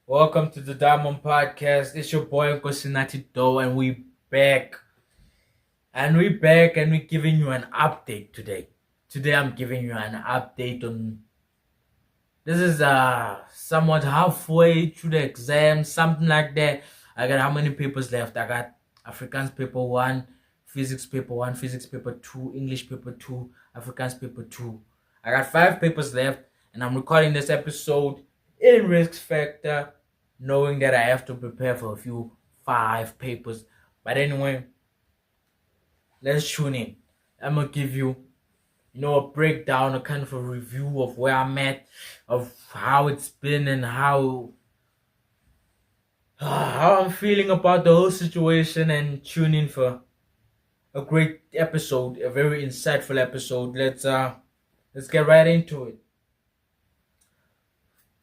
Welcome to the Diamond Podcast. It's your boy Kosinati Do, and we back. And we're giving you an update today. Today I'm giving you an update on this is somewhat halfway through the exam, something like that. I got how many papers left? I got Afrikaans paper one, physics paper two, English paper two, Afrikaans paper two. I got 5 papers left, and I'm recording this episode in risk factor, knowing that I have to prepare for a few 5 papers. But anyway, let's tune in. I'm gonna give you a breakdown, a kind of a review of where I'm at, of how it's been, and how I'm feeling about the whole situation, and tune in for a great episode, a very insightful episode. Let's get right into it.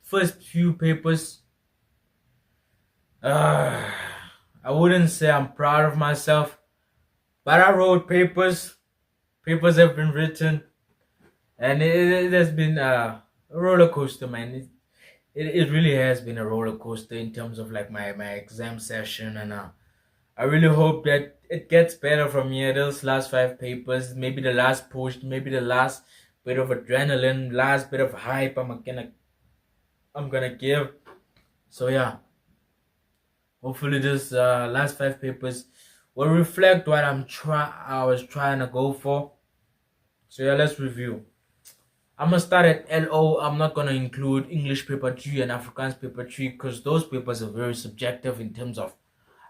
First few papers, uh, I wouldn't say I'm proud of myself, but I wrote papers. Papers have been written, and it has been a roller coaster, man. It really has been a roller coaster in terms of like my exam session, and I really hope that it gets better from here. Those last 5 papers, maybe the last push, maybe the last bit of adrenaline, last bit of hype I'm gonna give. So yeah, hopefully this last 5 papers will reflect what I was trying to go for. So yeah, let's review. I'm gonna start at LO. I'm not gonna include English paper 3 and Afrikaans paper 3 because those papers are very subjective in terms of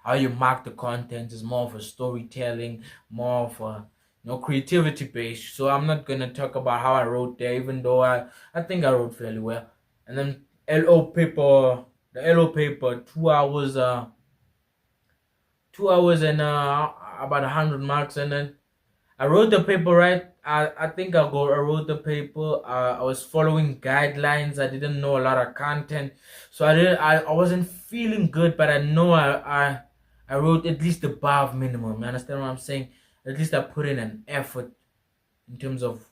how you mark the content. Is more of a storytelling, more of a creativity based. So I'm not gonna talk about how I wrote there, even though I think I wrote fairly well. And then the LO paper, 2 hours, 2 hours and about 100 marks, and then I wrote the paper right. I think I wrote the paper. I was following guidelines. I didn't know a lot of content, so I wasn't feeling good. But I know I wrote at least above minimum. You understand what I'm saying? At least I put in an effort in terms of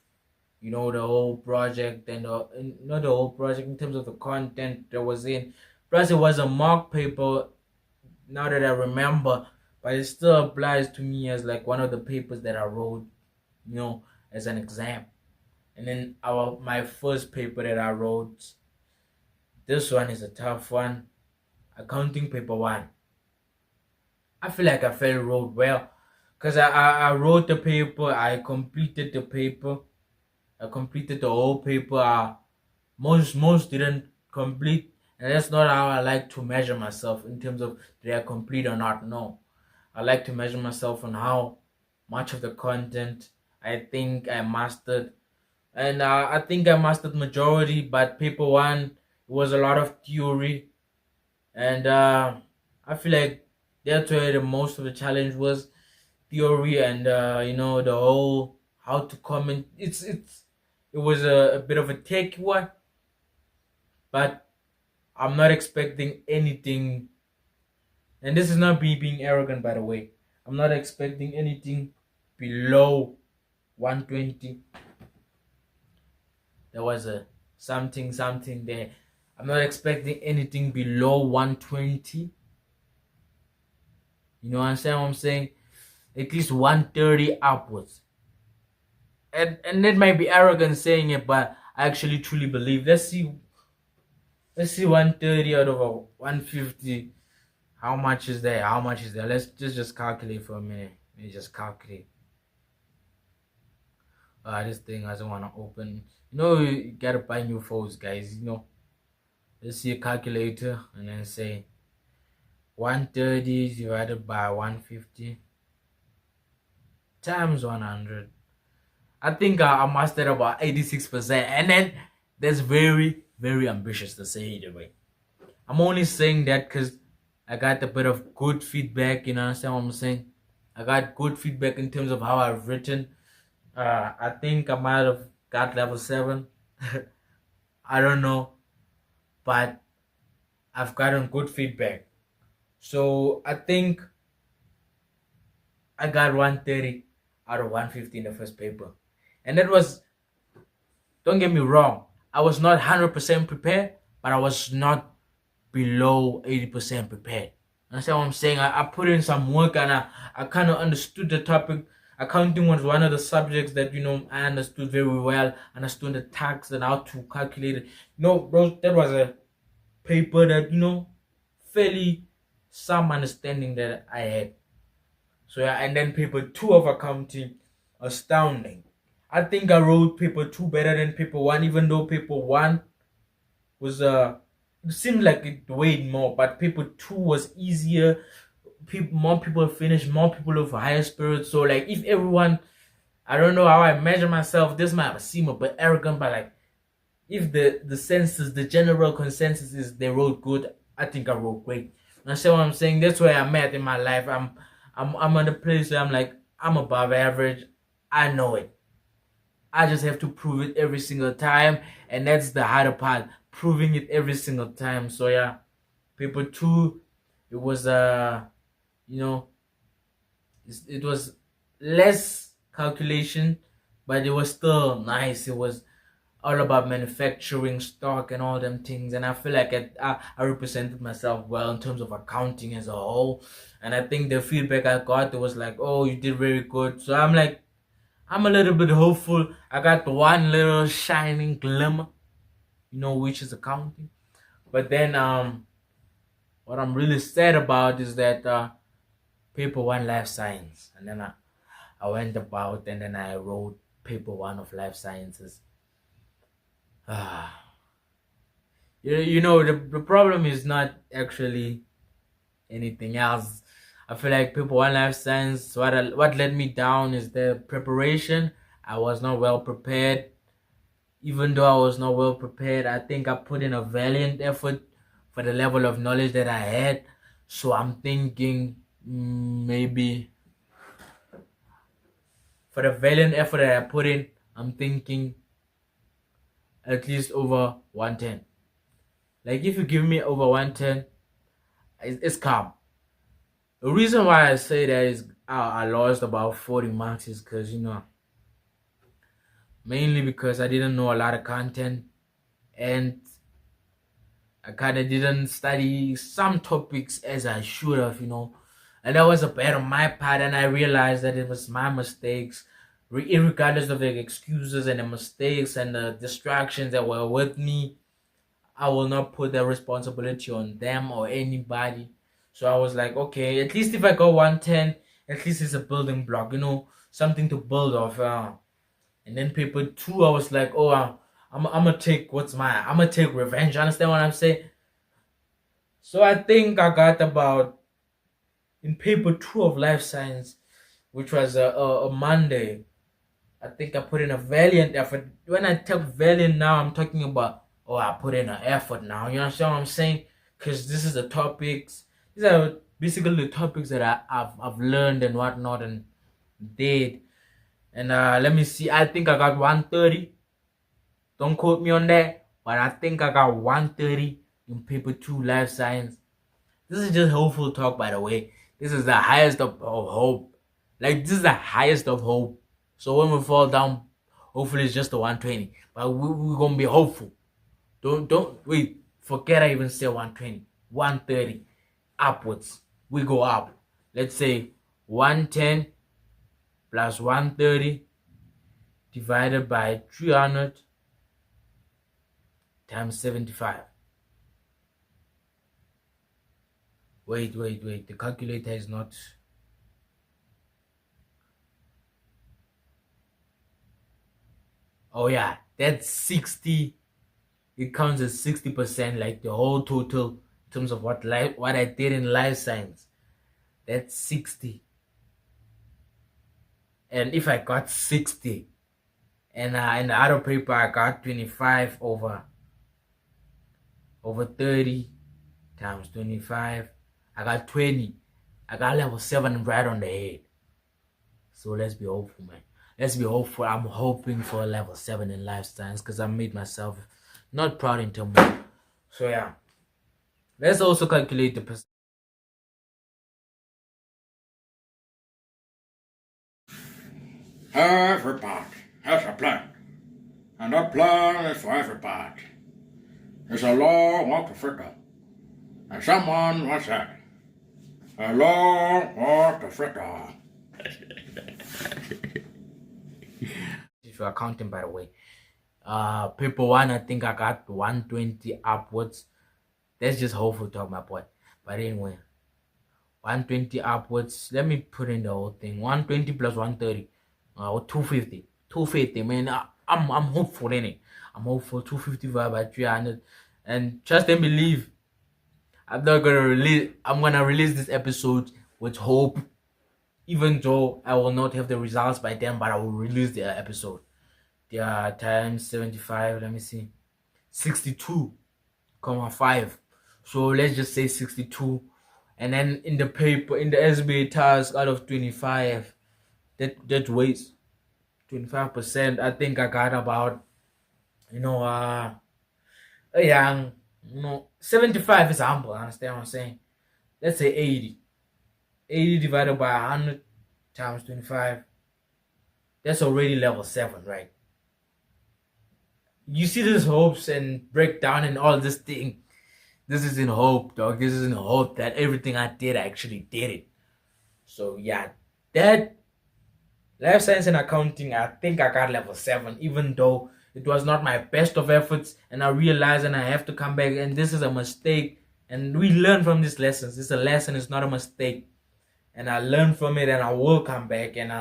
the whole project, and not the whole project in terms of the content that was in. Plus, it was a mock paper. Now that I remember, but it still applies to me as like one of the papers that I wrote, you know, as an exam. And then my first paper that I wrote, this one is a tough one. Accounting paper one. I feel like I felt wrote well. Because I wrote the paper, I completed the paper, I completed the whole paper. Most didn't complete, and that's not how I like to measure myself in terms of did I complete or not. No, I like to measure myself on how much of the content I think I mastered, and I think I mastered majority. But paper one was a lot of theory, and I feel like that's where the most of the challenge was, theory, and the whole how to comment. It was a bit of a tech one, but I'm not expecting anything. And this is not me being arrogant, by the way. I'm not expecting anything below 120. There was a something there. I'm not expecting anything below 120. You know what I'm saying? At least 130 upwards. And that might be arrogant saying it, but I actually truly believe. Let's see 130 out of a 150. How much is there? How much is there? Let's just calculate for a minute. Let me just calculate. This thing doesn't want to open. You gotta buy new phones, guys. Let's see a calculator and then say 130 divided by 150 times 100. I think I mastered about 86%, and then that's very, very ambitious to say either way. I'm only saying that because I got a bit of good feedback. You know, understand what I'm saying? I got good feedback in terms of how I've written. I think I might have got level 7. I don't know, but I've gotten good feedback. So I think I got 130 out of 150 in the first paper. And that was, don't get me wrong, I was not 100% prepared, but I was not below 80% prepared. Understand what I'm saying? I put in some work and I kind of understood the topic. Accounting was one of the subjects that I understood very well. Understood the tax and how to calculate it. Bro, that was a paper that fairly some understanding that I had. So yeah, and then paper two of accounting, astounding. I think I wrote paper two better than paper one, even though paper one was it seemed like it weighed more, but paper two was easier. More people finished, more people of higher spirits. So like if everyone, I don't know how I measure myself, this might seem a bit arrogant, but like if the general consensus is they wrote good, I think I wrote great. Understand what I'm saying? That's where I'm at in my life. I'm at a place where I'm like, I'm above average. I know it. I just have to prove it every single time, and that's the harder part, proving it every single time. So yeah, paper two, it was you know, it was less calculation, but it was still nice. It was all about manufacturing, stock, and all them things. And I feel like I represented myself well in terms of accounting as a whole. And I think the feedback I got was like, "Oh, you did very good." So I'm like, I'm a little bit hopeful. I got one little shining glimmer, which is accounting. But then what I'm really sad about is that paper one life science, and then I went about and then I wrote paper one of life sciences. The problem is not actually anything else. I feel like paper one life science, what let me down is the preparation. I was not well prepared. Even though I was not well prepared, I think I put in a valiant effort for the level of knowledge that I had. So I'm thinking maybe for the valiant effort that I put in, I'm thinking at least over 110. Like if you give me over 110, it's calm. The reason why I say that is I lost about 40 marks is because, mainly because I didn't know a lot of content and I kind of didn't study some topics as I should have, and that was a bad on my part. And I realized that it was my mistakes, regardless of the excuses and the mistakes and the distractions that were with me. I will not put the responsibility on them or anybody. So I was like, okay, at least if I go 110, at least it's a building block, something to build off. And then paper two, I was like, oh, I'm gonna take what's mine. I'm gonna take revenge. Understand what I'm saying? So I think I got about in paper two of life science, which was a Monday. I think I put in a valiant effort. When I talk valiant now, I'm talking about, oh, I put in an effort now. You understand what I'm saying? Because this is the topics. These are basically the topics that I've learned and whatnot and did. And let me see. I think I got 130. Don't quote me on that, but I think I got 130 in paper two life science. This is just hopeful talk, by the way. This is the highest of hope. Like this is the highest of hope. So when we fall down, hopefully it's just the 120. But we're gonna be hopeful. Don't wait. Forget I even said 120. 130 upwards. We go up. Let's say 110 plus 130 divided by 300 times 75. Wait. The calculator is not. Oh yeah, that's 60. It counts as 60%, like the whole total in terms of what I did in life science. That's 60. And if I got 60, and in the other paper I got 25 over 30 times 25, I got 20. I got level 7 right on the head. So let's be hopeful, man. Let's be hopeful. I'm hoping for a level 7 in life science because I made myself not proud in terms of. So yeah. Let's also calculate the percent. Everybody has a plan, and that plan is for everybody. It's a long walk to figure. and someone was saying, hello, what the fritter? If you are counting, by the way, paper one, I think I got 120 upwards. That's just hopeful talk, my boy. But anyway, 120 upwards. Let me put in the whole thing. 120 plus 130, or 250. 250, man. I'm hopeful in it. I'm hopeful. 250 by 300, and trust and believe. I'm gonna release this episode with hope, even though I will not have the results by then, but I will release the episode. Yeah, times 75, let me see, 62.5. So let's just say 62. And then in the paper, in the SBA task, out of 25, that weighs 25%. I think I got about, a young, 75 is humble. Understand what I'm saying? Let's say 80. 80 divided by 100 times 25. That's already level 7, right? You see this hopes and breakdown and all this thing. This is in hope, dog. This is in hope that everything I did, I actually did it. So yeah, that life science and accounting, I think I got level 7, even though it was not my best of efforts, and I realized and I have to come back, and this is a mistake, and we learn from these lessons. It's a lesson, it's not a mistake, and I learn from it, and I will come back. And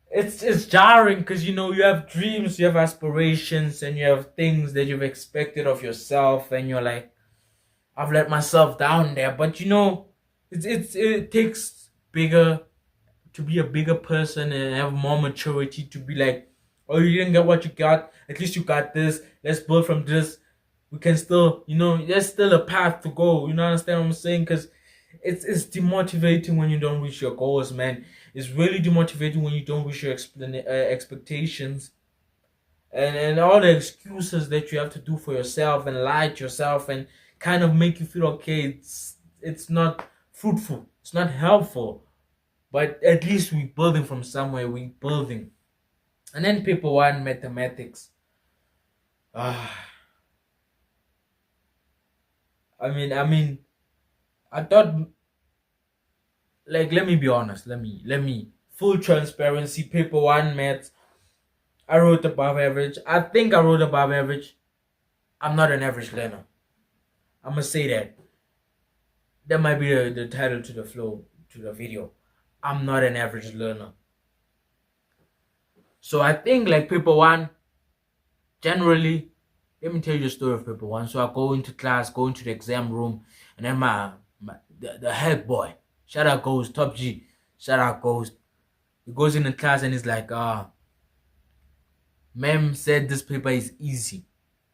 it's jarring because you have dreams, you have aspirations, and you have things that you've expected of yourself, and you're like, I've let myself down there. But it takes bigger to be a bigger person and have more maturity to be like, oh, you didn't get what you got, at least you got this, let's build from this. We can still, there's still a path to go. Understand what I'm saying? Because it's demotivating when you don't reach your goals, man. It's really demotivating when you don't reach your expectations, and all the excuses that you have to do for yourself and lie to yourself and kind of make you feel okay. It's not fruitful, it's not helpful. But at least we're building from somewhere. We're building. And then paper one, mathematics. I thought, like, let me be honest. Let me full transparency. Paper one, maths, I wrote above average. I think I wrote above average. I'm not an average learner. I'm gonna say that. That might be the title to the flow to the video. I'm not an average learner. So I think like paper one, generally, let me tell you the story of paper one. So I go into class, go into the exam room, and then the head boy, shout out Ghost, Top G, shout out Ghost. He goes in the class and he's like, ma'am said this paper is easy.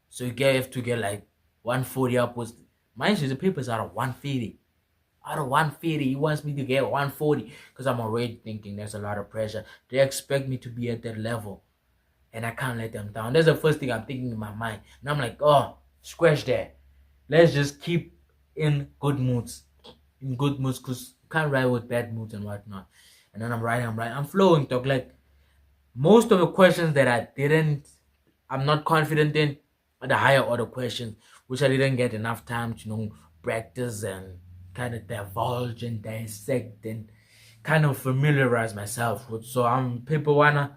So you have to get like 140 upwards. Mind you, the paper is out of 150. Out of 150, he wants me to get 140 because I'm already thinking there's a lot of pressure. They expect me to be at that level, and I can't let them down. That's the first thing I'm thinking in my mind. And I'm like, oh, scratch that. Let's just keep in good moods. In good moods, because you can't write with bad moods and whatnot. And then I'm writing, I'm flowing, talk. Like, most of the questions that I'm not confident in are the higher order questions, which I didn't get enough time to, practice and kind of divulge and dissect and kind of familiarize myself with. So I'm paper one.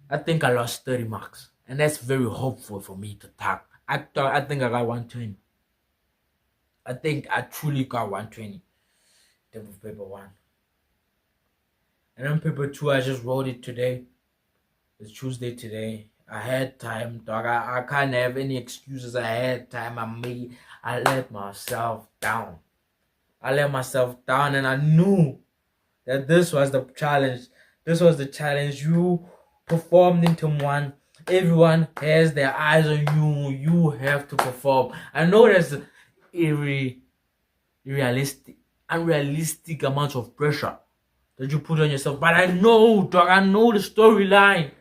I think I lost 30 marks, and that's very hopeful for me to tap. I think I got 120. I think I truly got 120. Type of paper one. And then paper two, I just wrote it today. It's Tuesday today. I had time, dog. I can't have any excuses. I had time. I let myself down. And I knew that this was the challenge. This was the challenge. You performed in term one. Everyone has their eyes on you. You have to perform. I know there's unrealistic amount of pressure that you put on yourself, but I know, dog. I know the storyline.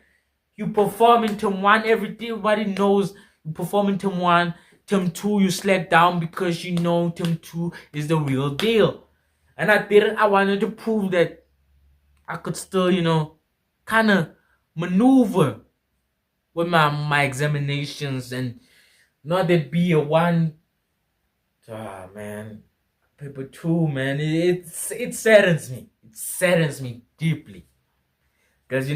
You perform in term one. Everybody knows you perform in term one. Term 2, you slack down because term 2 is the real deal. And I wanted to prove that I could still, kind of maneuver with my examinations and not that be a 1 Ah, man. Paper two, man. It saddens me. It saddens me deeply. Because,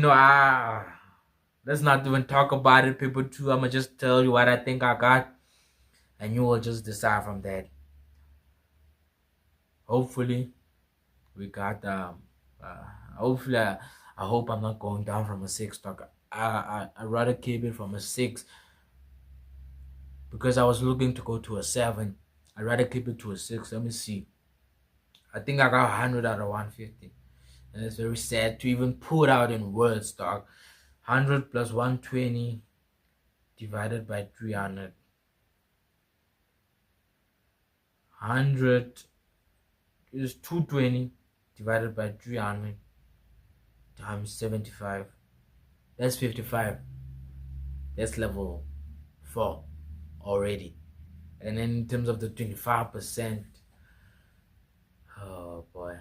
let's not even talk about it, paper two. I'ma just tell you what I think I got. And you will just decide from that. Hopefully, we got uh hopefully I hope I'm not going down from a six stock. I rather keep it from a six because I was looking to go to a seven. I'd rather keep it to a six. Let me see. I think I got 100 out of 150. And it's very sad to even put out in words, dog. 100 plus 120 divided by 300. 100 is 220 divided by 300 times 75. That's 55. That's level 4 already. And then in terms of the 25%, oh boy,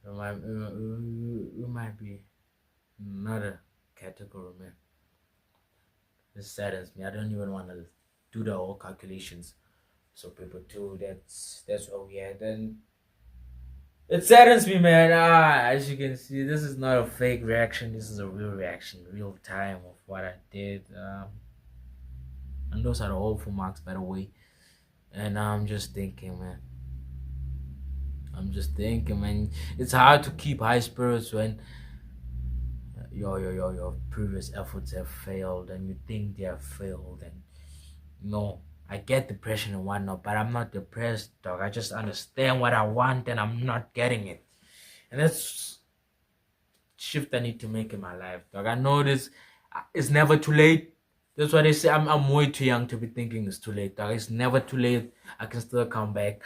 it might be another category, man. This saddens me. I don't even want to do the whole calculations. So paper two, that's where we at. And it saddens me, man. As you can see, this is not a fake reaction. This is a real reaction, real time of what I did. And those are the hopeful marks, by the way. And I'm just thinking, man. It's hard to keep high spirits when your previous efforts have failed and you think they have failed. And I get depression and whatnot, but I'm not depressed, dog. I just understand what I want and I'm not getting it. And that's shift I need to make in my life, dog. I know this it's never too late. That's why they say I'm way too young to be thinking it's too late, dog. It's never too late. I can still come back.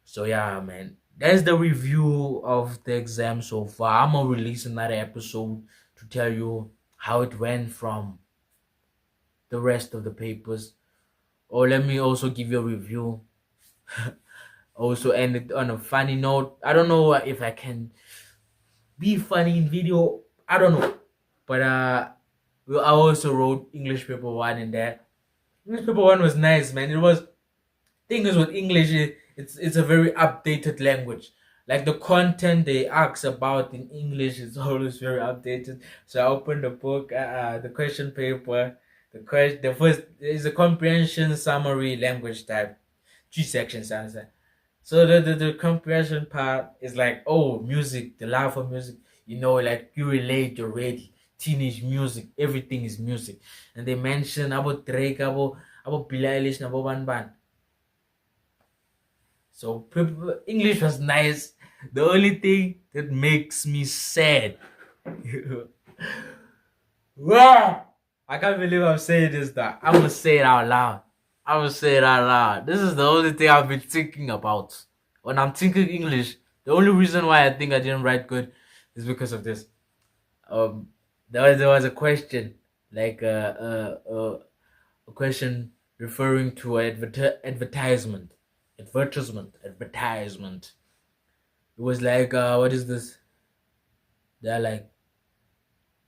So yeah, man. That's the review of the exam so far. I'm gonna release another episode to tell you how it went from the rest of the papers. Or let me also give you a review. Also end it on a funny note. I don't know if I can be funny in video. I don't know. But I also wrote English paper 1 in there. English paper 1 was nice, man. It was thing is with English, it's a very updated language. Like the content they ask about in English is always very updated. So I opened the book, the question paper. The first is a comprehension summary language type, 3 sections answer. So the comprehension part is like, oh, music, the love for music. Like you relate already. Teenage music, everything is music. And they mention about Drake, about Billie Eilish, about Ban. So English was nice. The only thing that makes me sad. Wow! I can't believe I'm saying this, that I'm gonna say it out loud. This is the only thing I've been thinking about. When I'm thinking English, the only reason why I think I didn't write good is because of this. There was a question, like a question referring to advertisement. It was like, what is this? They're like,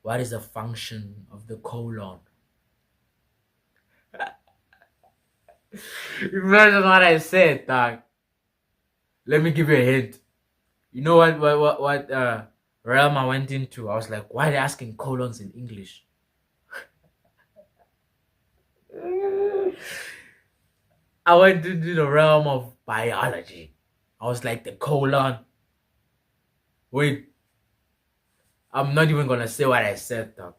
what is the function of the colon? Imagine what I said, dog. Let me give you a hint. You know what realm I went into? I was like, why are they asking colons in English? I went into the realm of biology. I was like, the colon. Wait, I'm not even gonna say what I said, dog.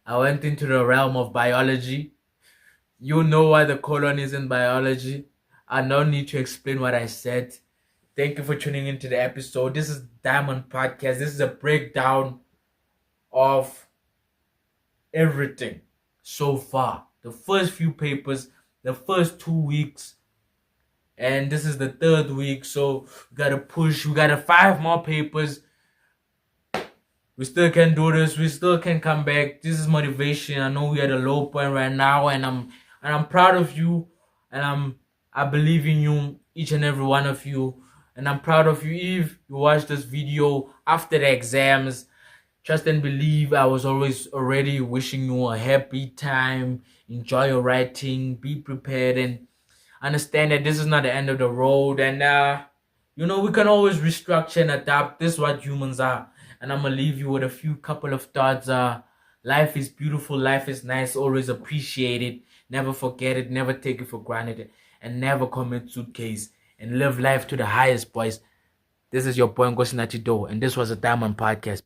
I went into the realm of biology. You know why the colon is in biology. I don't need to explain what I said. Thank you for tuning into the episode. This is Diamond Podcast. This is a breakdown of everything so far. The first few papers, the first 2 weeks, and this is the 3rd week. So we gotta push. We got 5 more papers. We still can do this. We still can come back. This is motivation. I know we're at a low point right now, and I'm proud of you, and I believe in you, each and every one of you, and I'm proud of you if you watch this video after the exams. Trust and believe. I was already wishing you a happy time. Enjoy your writing. Be prepared, and Understand that this is not the end of the road, and we can always restructure and adapt. This is what humans are. And I'm gonna leave you with a few couple of thoughts. Life is beautiful, life is nice, always appreciate it, never forget it, never take it for granted, and never commit suitcase, and live life to the highest, boys. This is your boy Ngosi Nachido, and this was a Diamond Podcast.